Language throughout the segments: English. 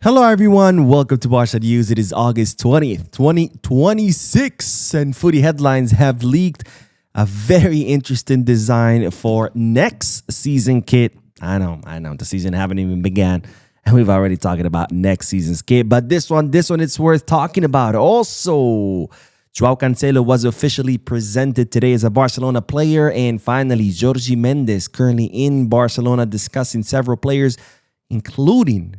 Hello, everyone. Welcome to Barca News. It is August 20th, 2026, and footy headlines have leaked a very interesting design for next season kit. I know, the season haven't even began, and we've already talking about next season's kit. But this one, it's worth talking about. Also, Joao Cancelo was officially presented today as a Barcelona player, and finally, Jorge Mendes, currently in Barcelona, discussing several players, including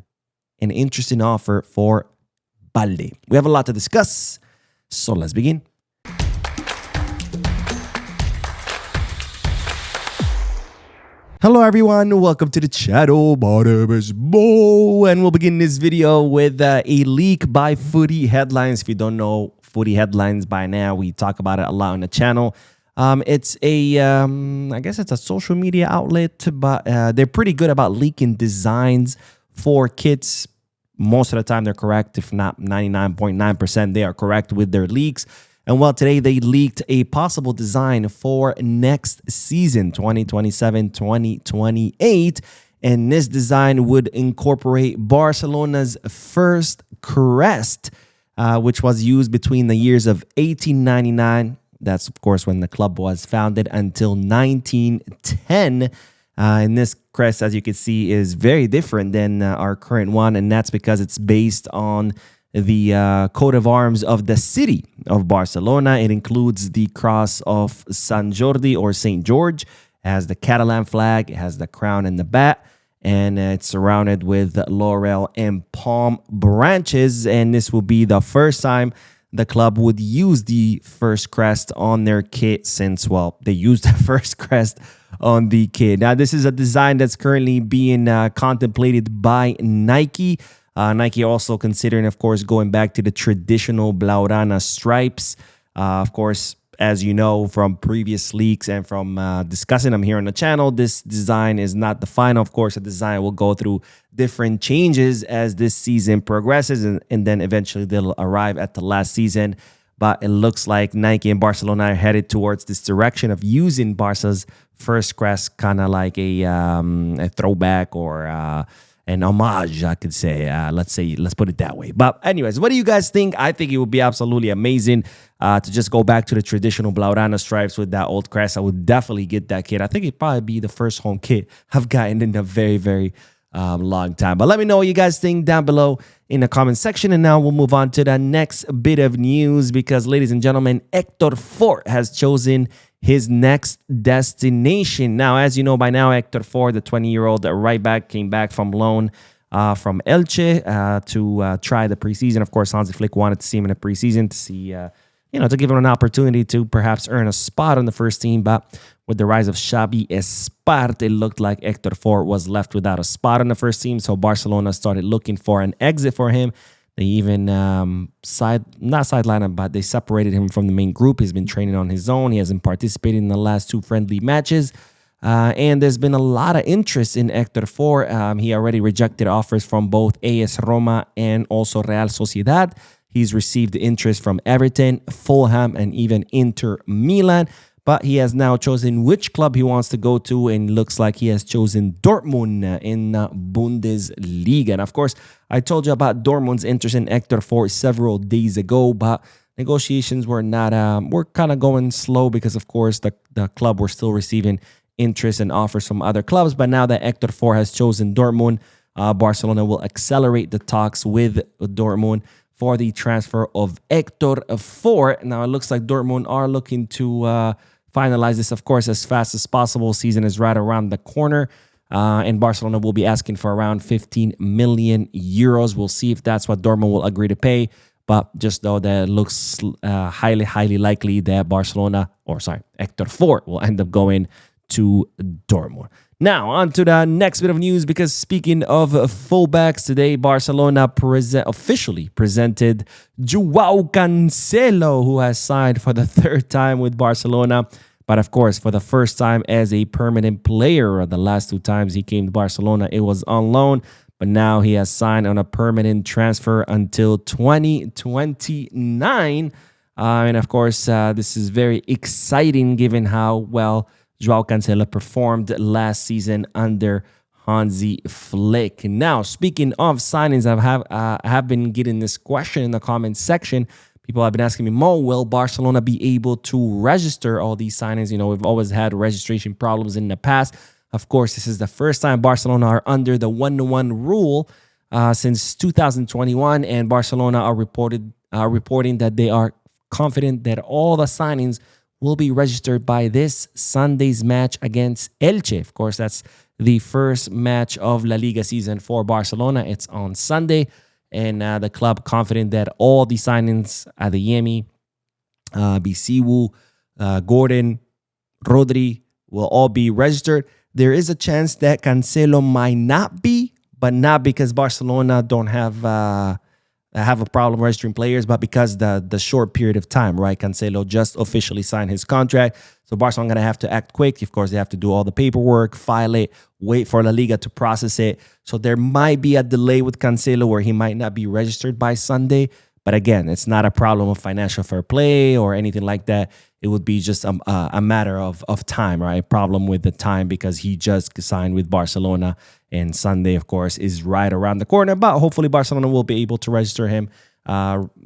an interesting offer for Balde. We have a lot to discuss, so let's begin. Hello everyone, welcome to the channel. My name is Mo, and we'll begin this video with a leak by Footy Headlines. If you don't know Footy Headlines by now, we talk about it a lot on the channel. It's I guess it's a social media outlet, but they're pretty good about leaking designs for kits. Most of the time they're correct, if not 99.9%, they are correct with their leaks. And well, today they leaked a possible design for next season, 2027-2028. And this design would incorporate Barcelona's first crest, which was used between the years of 1899, that's of course when the club was founded, until 1910. And this crest, as you can see, is very different than our current one, and that's because it's based on the coat of arms of the city of Barcelona. It includes the cross of Sant Jordi or St. George, it has the Catalan flag, it has the crown and the bat, and it's surrounded with laurel and palm branches. And this will be the first time the club would use the first crest on their kit since, well, they used the first crest on the kit. Now, this is a design that's currently being contemplated by Nike. Nike also considering, of course, going back to the traditional Blaugrana stripes. Of course, as you know from previous leaks and from discussing them here on the channel, this design is not the final. Of course, the design will go through different changes as this season progresses, and then eventually they'll arrive at the last season. But it looks like Nike and Barcelona are headed towards this direction of using Barca's first crest, kind of like a throwback or an homage, I could say. Let's put it that way. But anyways, what do you guys think? I think it would be absolutely amazing to just go back to the traditional Blaugrana stripes with that old crest. I would definitely get that kit. I think it'd probably be the first home kit I've gotten in a very, very long time. But let me know what you guys think down below in the comment section. And now we'll move on to the next bit of news, because, ladies and gentlemen, Hector Fort has chosen his next destination. Now, as you know by now, Hector Fort, the 20-year-old right back, came back from loan from Elche to try the preseason. Of course, Hansi Flick wanted to see him in the preseason to see, to give him an opportunity to perhaps earn a spot on the first team. But with the rise of Xavi Espart, it looked like Hector Fort was left without a spot on the first team. So Barcelona started looking for an exit for him. They even not sidelined him, but they separated him from the main group. He's been training on his own. He hasn't participated in the last two friendly matches. And there's been a lot of interest in Hector Fort. He already rejected offers from both AS Roma and also Real Sociedad. He's received interest from Everton, Fulham, and even Inter Milan. But he has now chosen which club he wants to go to, and looks like he has chosen Dortmund in Bundesliga. And of course, I told you about Dortmund's interest in Hector Fort several days ago, but negotiations were kind of going slow because, of course, the club were still receiving interest and offers from other clubs. But now that Hector Fort has chosen Dortmund, Barcelona will accelerate the talks with Dortmund for the transfer of Hector Fort. Now, it looks like Dortmund are looking to finalize this, of course, as fast as possible. Season is right around the corner, and Barcelona will be asking for around 15 million euros. We'll see if that's what Dortmund will agree to pay. But just though that it looks highly likely that Hector Fort will end up going to Dortmund. Now, on to the next bit of news, because speaking of fullbacks, today Barcelona officially presented Joao Cancelo, who has signed for the third time with Barcelona, but of course for the first time as a permanent player. The last two times he came to Barcelona, it was on loan, but now he has signed on a permanent transfer until 2029. And of course, this is very exciting given how well Joao Cancelo performed last season under Hansi Flick. Now, speaking of signings, I have been getting this question in the comments section. People have been asking me, Mo, will Barcelona be able to register all these signings? You know, we've always had registration problems in the past. Of course, this is the first time Barcelona are under the 1-to-1 rule since 2021, and Barcelona are reporting that they are confident that all the signings will be registered by this Sunday's match against Elche. Of course, that's the first match of La Liga season for Barcelona. It's on Sunday, and the club confident that all the signings, Adeyemi, Bisiwu, Gordon, Rodri, will all be registered. There is a chance that Cancelo might not be, but not because Barcelona don't have a problem registering players, but because the short period of time, right? Cancelo just officially signed his contract. So Barcelona going to have to act quick. Of course, they have to do all the paperwork, file it, wait for La Liga to process it. So there might be a delay with Cancelo where he might not be registered by Sunday. But again, it's not a problem of financial fair play or anything like that. It would be just a matter of time, right? Problem with the time because he just signed with Barcelona. And Sunday, of course, is right around the corner. But hopefully Barcelona will be able to register him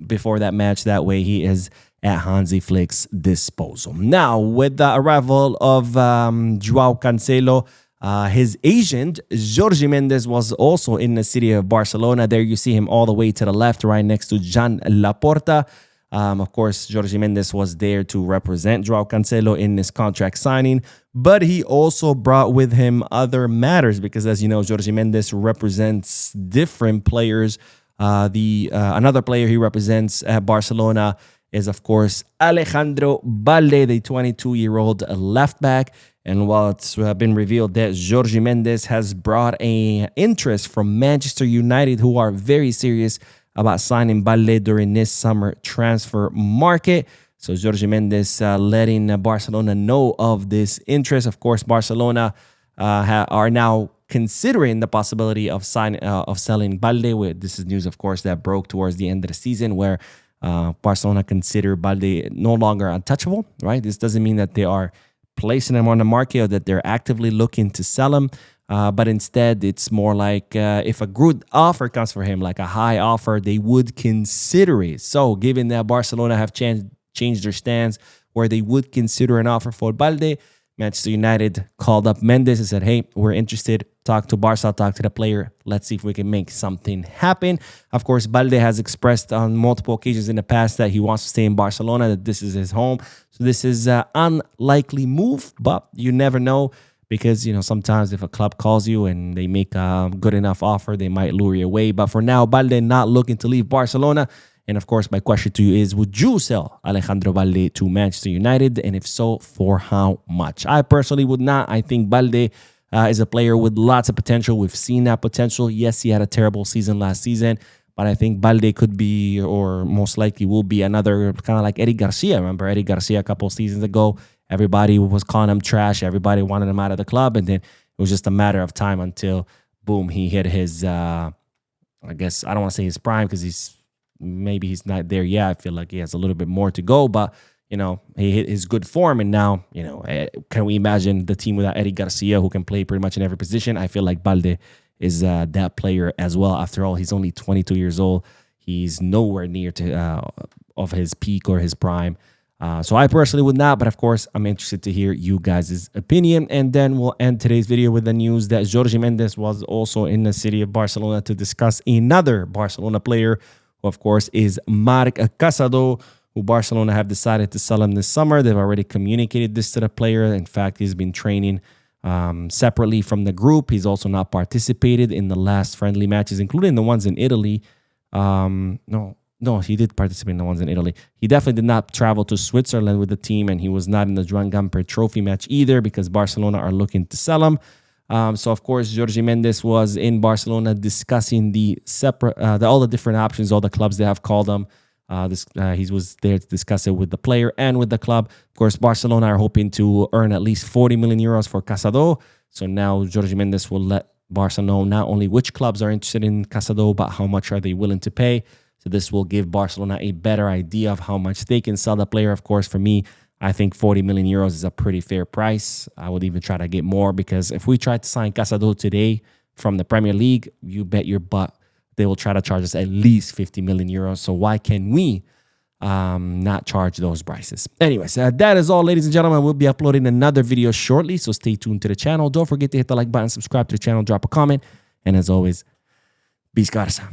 before that match. That way he is at Hansi Flick's disposal. Now, with the arrival of Joao Cancelo, his agent, Jorge Mendes, was also in the city of Barcelona. There you see him all the way to the left, right next to Jan Laporta. Of course, Jorge Mendes was there to represent Joao Cancelo in this contract signing, but he also brought with him other matters because, as you know, Jorge Mendes represents different players. Another player he represents at Barcelona is, of course, Alejandro Balde, the 22-year-old left back. And while it's been revealed that Jorge Mendes has brought an interest from Manchester United, who are very serious about signing Balde during this summer transfer market. So Jorge Mendes letting Barcelona know of this interest. Of course, Barcelona are now considering the possibility of selling Balde. This is news, of course, that broke towards the end of the season where Barcelona consider Balde no longer untouchable, right? This doesn't mean that they are placing him on the market or that they're actively looking to sell him. But instead, it's more like if a good offer comes for him, like a high offer, they would consider it. So given that Barcelona have changed their stance where they would consider an offer for Balde, Manchester United called up Mendes and said, hey, we're interested. Talk to Barca, talk to the player. Let's see if we can make something happen. Of course, Balde has expressed on multiple occasions in the past that he wants to stay in Barcelona, that this is his home. So this is an unlikely move, but you never know. Because, you know, sometimes if a club calls you and they make a good enough offer, they might lure you away. But for now, Balde not looking to leave Barcelona. And of course, my question to you is, would you sell Alejandro Balde to Manchester United? And if so, for how much? I personally would not. I think Balde is a player with lots of potential. We've seen that potential. Yes, he had a terrible season last season. But I think Balde could be, or most likely will be, another kind of like Eric Garcia. Remember Eric Garcia a couple of seasons ago? Everybody was calling him trash. Everybody wanted him out of the club. And then it was just a matter of time until, boom, he hit his, I guess, I don't want to say his prime because maybe he's not there yet. I feel like he has a little bit more to go. But, you know, he hit his good form. And now, you know, can we imagine the team without Eric Garcia who can play pretty much in every position? I feel like Balde is that player as well. After all, he's only 22 years old. He's nowhere near to of his peak or his prime. So I personally would not, but of course, I'm interested to hear you guys' opinion. And then we'll end today's video with the news that Jorge Mendes was also in the city of Barcelona to discuss another Barcelona player, who of course is Marc Casado, who Barcelona have decided to sell him this summer. They've already communicated this to the player. In fact, he's been training separately from the group. He's also not participated in the last friendly matches, including the ones in Italy. No, he did participate in the ones in Italy. He definitely did not travel to Switzerland with the team, and he was not in the Joan Gamper Trophy match either because Barcelona are looking to sell him. So, of course, Jorge Mendes was in Barcelona discussing all the different options, all the clubs they have called him. He was there to discuss it with the player and with the club. Of course, Barcelona are hoping to earn at least 40 million euros for Casado. So now Jorge Mendes will let Barca know not only which clubs are interested in Casado, but how much are they willing to pay. So this will give Barcelona a better idea of how much they can sell the player. Of course, for me, I think 40 million euros is a pretty fair price. I would even try to get more, because if we try to sign Casado today from the Premier League, you bet your butt they will try to charge us at least 50 million euros. So why can we not charge those prices? Anyways, that is all, ladies and gentlemen. We'll be uploading another video shortly, so stay tuned to the channel. Don't forget to hit the like button, subscribe to the channel, drop a comment, and as always, peace, Barca.